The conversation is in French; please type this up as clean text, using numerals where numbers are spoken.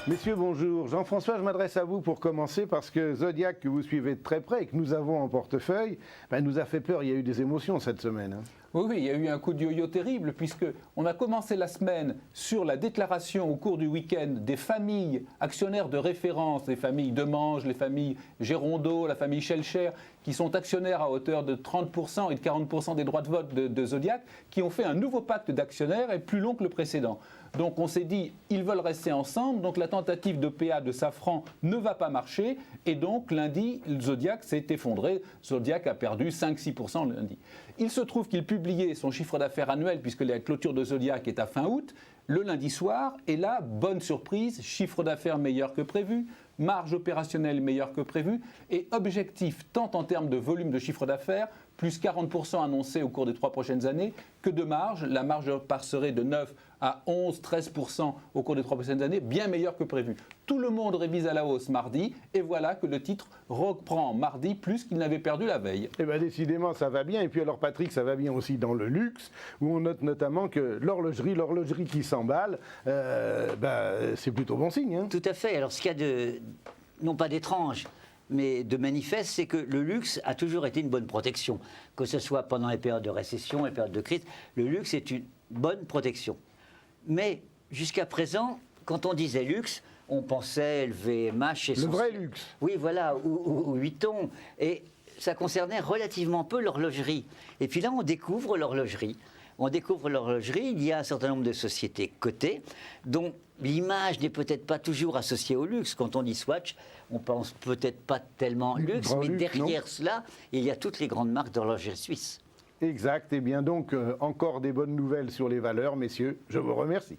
Messieurs, bonjour. Jean-François, je m'adresse à vous pour commencer parce que Zodiac, que vous suivez de très près et que nous avons en portefeuille, nous a fait peur. Il y a eu des émotions cette semaine. Oui, il y a eu un coup de yo-yo terrible puisqu'on a commencé la semaine sur la déclaration au cours du week-end des familles actionnaires de référence, les familles Demange, les familles Gérondeau, la famille Schelcher, qui sont actionnaires à hauteur de 30% et de 40% des droits de vote de Zodiac, qui ont fait un nouveau pacte d'actionnaires et plus long que le précédent. Donc on s'est dit, ils veulent rester ensemble, donc la tentative de PA de Safran ne va pas marcher, et donc lundi, Zodiac s'est effondré. Zodiac a perdu 5-6% lundi. Il se trouve qu'il publiait son chiffre d'affaires annuel, puisque la clôture de Zodiac est à fin août, le lundi soir, et là, bonne surprise, chiffre d'affaires meilleur que prévu, marge opérationnelle meilleure que prévu, et objectif tant en termes de volume de chiffre d'affaires, plus 40% annoncé au cours des 3 prochaines années, que de marge. La marge passerait de 9 à 11-13% au cours des 3 prochaines années, bien meilleure que prévu. Tout le monde révise à la hausse mardi, et voilà que le titre reprend mardi plus qu'il n'avait perdu la veille. Eh bien, décidément, ça va bien. Et puis alors, Patrick, ça va bien aussi dans le luxe, où on note notamment que l'horlogerie qui s'emballe, c'est plutôt bon signe. Hein. Tout à fait. Alors, ce qu'il y a de, non pas d'étrange, mais de manifeste, c'est que le luxe a toujours été une bonne protection. Que ce soit pendant les périodes de récession, les périodes de crise, le luxe est une bonne protection. Mais jusqu'à présent, quand on disait luxe, on pensait LVMH... Le vrai luxe. Oui, voilà, ou Vuitton. Et ça concernait relativement peu l'horlogerie. Et puis là, on découvre l'horlogerie. Il y a un certain nombre de sociétés cotées dont l'image n'est peut-être pas toujours associée au luxe. Quand on dit Swatch, on pense peut-être pas tellement luxe, mais derrière cela, il y a toutes les grandes marques d'horlogerie suisse. Exact. Et bien donc, encore des bonnes nouvelles sur les valeurs, messieurs. Je vous remercie.